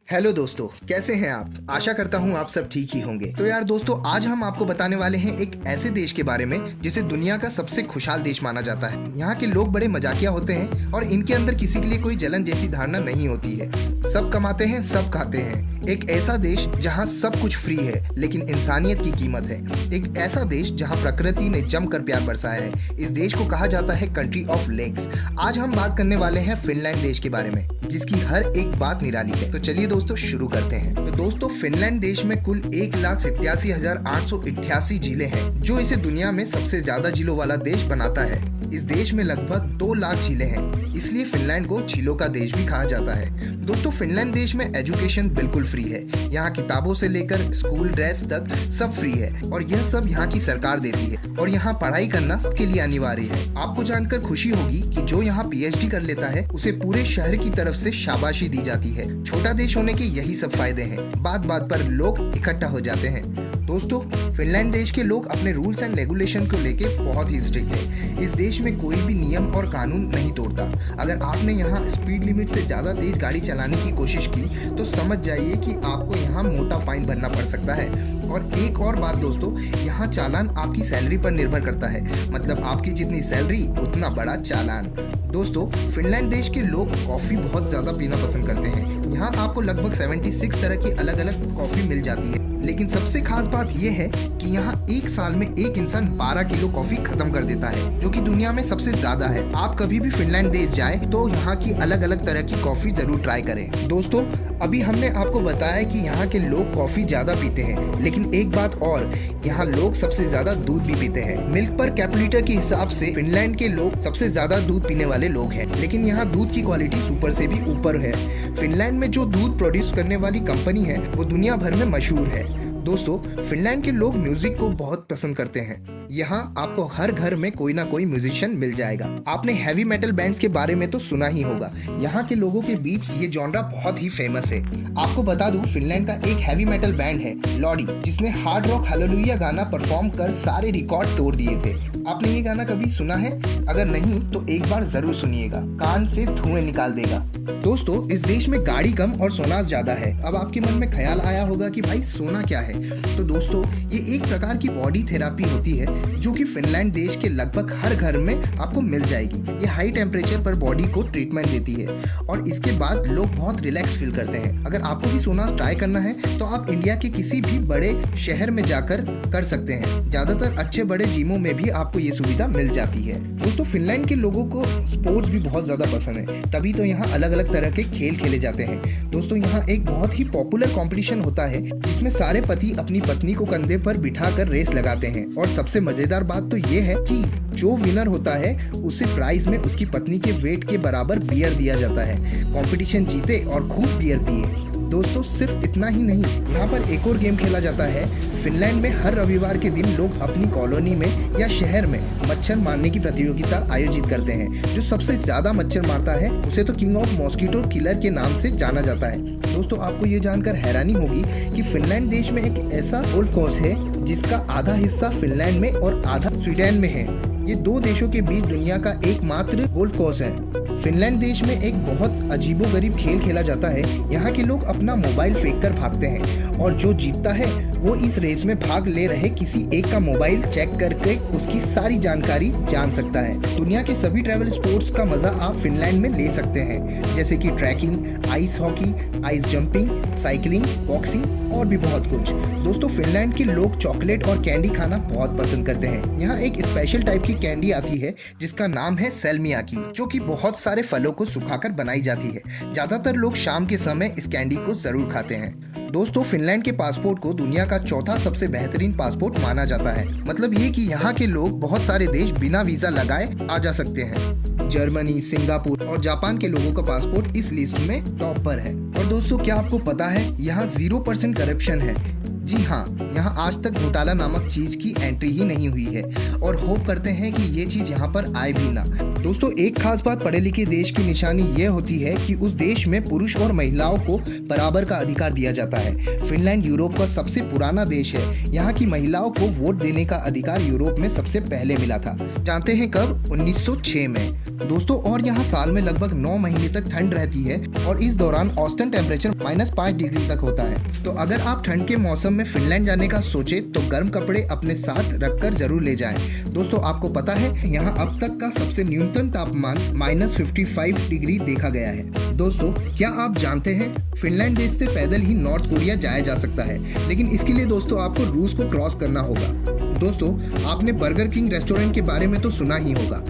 Hello दोस्तों, कैसे हैं आप? आशा करता हूँ आप सब ठीक ही होंगे। तो यार दोस्तों, आज हम आपको बताने वाले हैं एक ऐसे देश के बारे में जिसे दुनिया का सबसे खुशहाल देश माना जाता है। यहाँ के लोग बड़े मजाकिया होते हैं और इनके अंदर किसी के लिए कोई जलन जैसी धारणा नहीं होती है। सब कमाते हैं, सब खाते हैं। एक ऐसा देश जहाँ सब कुछ फ्री है लेकिन इंसानियत की कीमत है। एक ऐसा देश जहाँ प्रकृति ने जमकर प्यार बरसाया है। इस देश को कहा जाता है कंट्री ऑफ लेक्स। आज हम बात करने वाले हैं फिनलैंड देश के बारे में, जिसकी हर एक बात निराली है। तो चलिए दोस्तों शुरू करते हैं। तो दोस्तों, फिनलैंड देश में कुल 1,87,888 झीलें हैं, जो इसे दुनिया में सबसे ज्यादा झीलों वाला देश बनाता है। इस देश में लगभग 2 लाख झीलें हैं, इसलिए फिनलैंड को झीलों का देश भी कहा जाता है। दोस्तों, फिनलैंड देश में एजुकेशन बिल्कुल फ्री है। यहाँ किताबों से लेकर स्कूल ड्रेस तक सब फ्री है और यह सब यहाँ की सरकार देती है। और यहाँ पढ़ाई करना सबके लिए अनिवार्य है। आपको जानकर खुशी होगी कि जो यहाँ पीएचडी कर लेता है उसे पूरे शहर की तरफ से शाबाशी दी जाती है। छोटा देश होने के यही सब फायदे हैं। बात बात पर लोग इकट्ठा हो जाते हैं। दोस्तों, फिनलैंड देश के लोग अपने रूल्स एंड रेगुलेशन को लेके बहुत ही स्ट्रिक्ट है। इस देश में कोई भी नियम और कानून नहीं तोड़ता। अगर आपने यहाँ स्पीड लिमिट से ज्यादा तेज गाड़ी चलाने की कोशिश की तो समझ जाइए कि आपको यहाँ मोटा फाइन भरना पड़ सकता है। और एक और बात दोस्तों, यहाँ चालान आपकी सैलरी पर निर्भर करता है। मतलब आपकी जितनी सैलरी उतना बड़ा चालान। दोस्तों, फिनलैंड देश के लोग कॉफी बहुत ज्यादा पीना पसंद करते हैं। यहाँ आपको लगभग 76 तरह की अलग अलग कॉफी मिल जाती है। लेकिन सबसे खास बात यह है कि यहाँ एक साल में एक इंसान 12 किलो कॉफी खत्म कर देता है, जो कि दुनिया में सबसे ज्यादा है। आप कभी भी फिनलैंड देश जाएं तो यहाँ की अलग अलग तरह की कॉफी जरूर ट्राई करें। दोस्तों, अभी हमने आपको बताया कि यहाँ के लोग कॉफी ज्यादा पीते हैं, लेकिन एक बात और, यहाँ लोग सबसे ज्यादा दूध भी पीते हैं। मिल्क पर कैपिटल के हिसाब से फिनलैंड के लोग सबसे ज्यादा दूध पीने वाले लोग हैं। लेकिन यहाँ दूध की क्वालिटी सुपर से भी ऊपर है। फिनलैंड में जो दूध प्रोड्यूस करने वाली कंपनी है वो दुनिया भर में मशहूर है। दोस्तों, फिनलैंड के लोग म्यूजिक को बहुत पसंद करते हैं। यहाँ आपको हर घर में कोई ना कोई म्यूजिशियन मिल जाएगा। आपने हैवी मेटल बैंड्स के बारे में तो सुना ही होगा। यहाँ के लोगों के बीच ये जॉनरा बहुत ही फेमस है। आपको बता दूं, फिनलैंड का एक हैवी मेटल बैंड है लॉडी, जिसने हार्ड रॉक हालेलुया गाना परफॉर्म कर सारे रिकॉर्ड तोड़ दिए थे। आपने ये गाना कभी सुना है? अगर नहीं तो एक बार जरूर सुनिएगा, कान से धुएं निकाल देगा। दोस्तों, इस देश में गाड़ी कम और सोना ज्यादा है। अब आपके मन में ख्याल आया होगा कि भाई सोना क्या है? तो दोस्तों, ये एक प्रकार की बॉडी थेरापी होती है जो कि फिनलैंड देश के लगभग हर घर में आपको मिल जाएगी। ये हाई टेम्परेचर पर बॉडी को ट्रीटमेंट देती है और इसके बाद लोग बहुत रिलैक्स फील करते हैं। अगर आपको भी सोना ट्राई करना है तो आप इंडिया के किसी भी बड़े शहर में जाकर कर सकते हैं। ज्यादातर अच्छे बड़े जिमों में भी आपको ये सुविधा मिल जाती है। दोस्तों, फिनलैंड के लोगों को स्पोर्ट्स भी बहुत ज्यादा पसंद है, तभी तो यहाँ अलग अलग तरह के खेल खेले जाते हैं। दोस्तों, यहाँ एक बहुत ही पॉपुलर कंपटीशन होता है जिसमें सारे पति अपनी पत्नी को कंधे पर बिठाकर रेस लगाते हैं। और सबसे मजेदार बात तो ये है कि जो विनर होता है उसे प्राइज में उसकी पत्नी के वेट के बराबर बियर दिया जाता है। कंपटीशन जीते और खूब बियर पिए। दोस्तों, सिर्फ इतना ही नहीं, यहाँ पर एक और गेम खेला जाता है। फिनलैंड में हर रविवार के दिन लोग अपनी कॉलोनी में या शहर में मच्छर मारने की प्रतियोगिता आयोजित करते हैं। जो सबसे ज्यादा मच्छर मारता है उसे तो किंग ऑफ मॉस्किटो किलर के नाम से जाना जाता है। दोस्तों, आपको ये जानकर हैरानी होगी कि फिनलैंड देश में एक ऐसा गोल्फ कोर्स है जिसका आधा हिस्सा फिनलैंड में और आधा स्वीडन में है। ये 2 देशों के बीच दुनिया का एकमात्र गोल्फ कोर्स है। फिनलैंड देश में एक बहुत अजीबोगरीब खेल खेला जाता है। यहाँ के लोग अपना मोबाइल फेंक कर भागते हैं और जो जीतता है वो इस रेस में भाग ले रहे किसी एक का मोबाइल चेक करके उसकी सारी जानकारी जान सकता है। दुनिया के सभी ट्रैवल स्पोर्ट्स का मजा आप फिनलैंड में ले सकते हैं, जैसे कि trekking, ice hockey, ice jumping, cycling, boxing और भी बहुत कुछ। दोस्तों, फिनलैंड के लोग चॉकलेट और कैंडी खाना बहुत पसंद करते हैं। यहाँ एक स्पेशल टाइप की कैंडी आती है जिसका नाम है सेल्मियाकी, जो कि बहुत सारे फलों को सुखाकर बनाई जाती है। ज्यादातर लोग शाम के समय इस कैंडी को जरूर खाते हैं। दोस्तों, फिनलैंड के पासपोर्ट को दुनिया का चौथा सबसे बेहतरीन पासपोर्ट माना जाता है। मतलब ये कि यहाँ के लोग बहुत सारे देश बिना वीजा लगाए आ जा सकते हैं। जर्मनी, सिंगापुर और जापान के लोगों का पासपोर्ट इस लिस्ट में टॉप पर है। और दोस्तों, क्या आपको पता है यहाँ 0% करप्शन है? जी हाँ, यहाँ आज तक घोटाला नामक चीज की एंट्री ही नहीं हुई है और होप करते हैं कि ये चीज यहाँ पर आए भी ना। दोस्तों एक खास बात पढ़े लिखे देश की निशानी यह होती है कि उस देश में पुरुष और महिलाओं को बराबर का अधिकार दिया जाता है। फिनलैंड यूरोप का सबसे पुराना देश है। यहाँ की महिलाओं को वोट देने का अधिकार यूरोप में सबसे पहले मिला था। जानते हैं कब? 1906 में। दोस्तों और यहाँ साल में लगभग 9 महीने तक ठंड रहती है और इस दौरान औसतन टेम्परेचर -5 डिग्री तक होता है। तो अगर आप ठंड के मौसम में फिनलैंड जाने का सोचे तो गर्म कपड़े अपने साथ रखकर जरूर ले जाएं। दोस्तों आपको पता है यहाँ अब तक का सबसे न्यूनतम तापमान -55 डिग्री देखा गया है। दोस्तों क्या आप जानते हैं फिनलैंड देश से पैदल ही नॉर्थ कोरिया जाया जा सकता है, लेकिन इसके लिए दोस्तों आपको रूस को क्रॉस करना होगा। दोस्तों आपने बर्गर किंग रेस्टोरेंट के बारे में तो सुना ही होगा,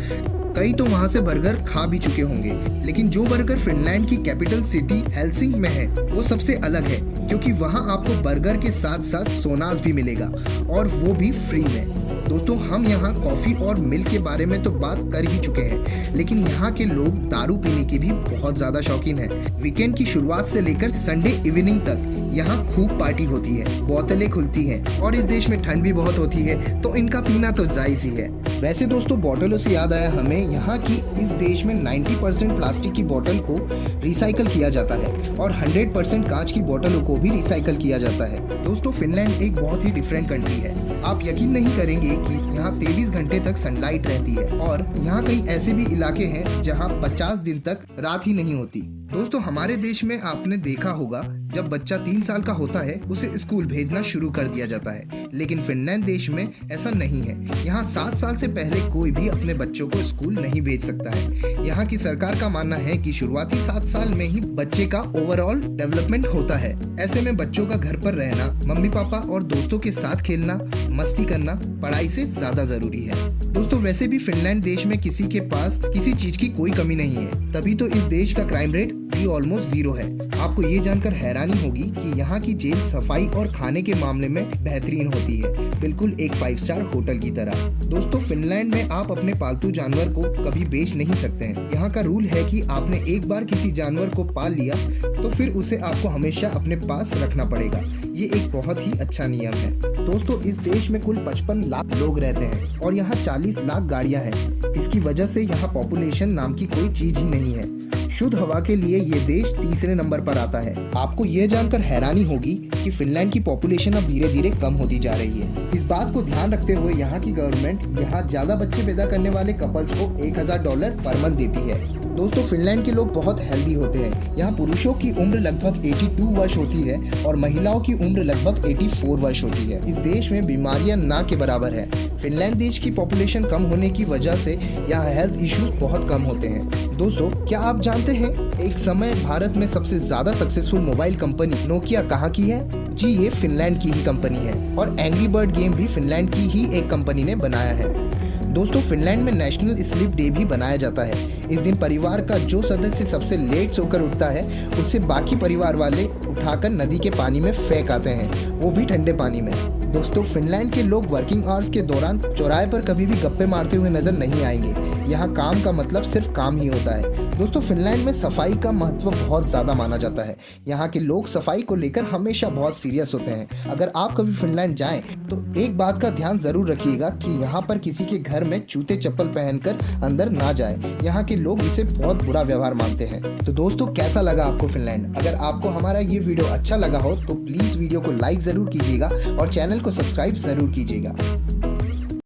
कई तो वहां से बर्गर खा भी चुके होंगे, लेकिन जो बर्गर फिनलैंड की कैपिटल सिटी हेलसिंकी में है वो सबसे अलग है, क्योंकि वहां आपको बर्गर के साथ साथ सोनास भी मिलेगा और वो भी फ्री में। दोस्तों हम यहाँ कॉफी और मिल्क के बारे में तो बात कर ही चुके हैं, लेकिन यहाँ के लोग दारू पीने के भी बहुत ज्यादा शौकीन हैं। वीकेंड की शुरुआत से लेकर संडे इवनिंग तक यहाँ खूब पार्टी होती है, बोतलें खुलती हैं और इस देश में ठंड भी बहुत होती है तो इनका पीना तो जायज ही है। वैसे दोस्तों बोतलों से याद आया हमें, यहाँ की इस देश में 90% प्लास्टिक की बोतल को रिसाइकल किया जाता है और 100% कांच की बोतलों को भी रिसाइकल किया जाता है। दोस्तों फिनलैंड एक बहुत ही डिफरेंट कंट्री है। आप यकीन नहीं करेंगे कि यहाँ 23 घंटे तक सनलाइट रहती है और यहाँ कई ऐसे भी इलाके हैं जहाँ 50 दिन तक रात ही नहीं होती। दोस्तों हमारे देश में आपने देखा होगा जब बच्चा 3 साल का होता है उसे स्कूल भेजना शुरू कर दिया जाता है, लेकिन फिनलैंड देश में ऐसा नहीं है। यहाँ 7 साल से पहले कोई भी अपने बच्चों को स्कूल नहीं भेज सकता है। यहाँ की सरकार का मानना है कि शुरुआती 7 साल में ही बच्चे का ओवरऑल डेवलपमेंट होता है। ऐसे में बच्चों का घर पर रहना, मम्मी पापा और दोस्तों के साथ खेलना, मस्ती करना पढ़ाई से ज्यादा जरूरी है। दोस्तों वैसे भी फिनलैंड देश में किसी के पास किसी चीज की कोई कमी नहीं है, तभी तो इस देश का क्राइम रेट भी ऑलमोस्ट 0 है। आपको ये जानकर हैरानी होगी कि यहाँ की जेल सफाई और खाने के मामले में बेहतरीन होती है, बिल्कुल एक 5 स्टार होटल की तरह। दोस्तों फिनलैंड में आप अपने पालतू जानवर को कभी बेच नहीं सकते हैं। यहाँ का रूल है कि आपने एक बार किसी जानवर को पाल लिया तो फिर उसे आपको हमेशा अपने पास रखना पड़ेगा। ये एक बहुत ही अच्छा नियम है। दोस्तों इस देश में कुल 55 लाख लोग रहते हैं और यहाँ 40 लाख गाड़ियाँ हैं। इसकी वजह से यहाँ पॉपुलेशन नाम की कोई चीज ही नहीं है। शुद्ध हवा के लिए ये देश तीसरे नंबर पर आता है। आपको ये जानकर हैरानी होगी कि फिनलैंड की पॉपुलेशन अब धीरे धीरे कम होती जा रही है। इस बात को ध्यान रखते हुए यहाँ की गवर्नमेंट यहाँ ज्यादा बच्चे पैदा करने वाले कपल्स को $1000 पर मंथ देती है। दोस्तों फिनलैंड के लोग बहुत हेल्दी होते हैं। यहाँ पुरुषों की उम्र लगभग 82 वर्ष होती है और महिलाओं की उम्र लगभग 84 वर्ष होती है। इस देश में बीमारियां ना के बराबर है। फिनलैंड देश की पॉपुलेशन कम होने की वजह से यहाँ हेल्थ इश्यूज बहुत कम होते हैं। दोस्तों क्या आप जानते हैं एक समय भारत में सबसे ज्यादा सक्सेसफुल मोबाइल कंपनी नोकिया कहाँ की है? जी ये फिनलैंड की ही कंपनी है और एंग्री बर्ड गेम भी फिनलैंड की ही एक कंपनी ने बनाया है। दोस्तों फिनलैंड में नेशनल स्लीप डे भी बनाया जाता है। इस दिन परिवार का जो सदस्य सबसे लेट सोकर उठता है उसे बाकी परिवार वाले उठाकर नदी के पानी में फेंक आते हैं, वो भी ठंडे पानी में। दोस्तों फिनलैंड के लोग वर्किंग आवर्स के दौरान चौराहे पर कभी भी गप्पे मारते हुए नजर नहीं आएंगे। यहाँ काम का मतलब सिर्फ काम ही होता है। दोस्तों फिनलैंड में सफाई का महत्व बहुत ज्यादा माना जाता है। यहाँ के लोग सफाई को लेकर हमेशा बहुत सीरियस होते हैं। अगर आप कभी फिनलैंड जाएं तो एक बात का ध्यान जरूर रखिएगा कि यहाँ पर किसी के घर में जूते चप्पल पहनकर अंदर ना जाए। यहाँ के लोग इसे बहुत बुरा व्यवहार मानते हैं। तो दोस्तों कैसा लगा आपको फिनलैंड? अगर आपको हमारा ये वीडियो अच्छा लगा हो तो प्लीज वीडियो को लाइक जरूर कीजिएगा और चैनल को सब्सक्राइब जरूर कीजिएगा।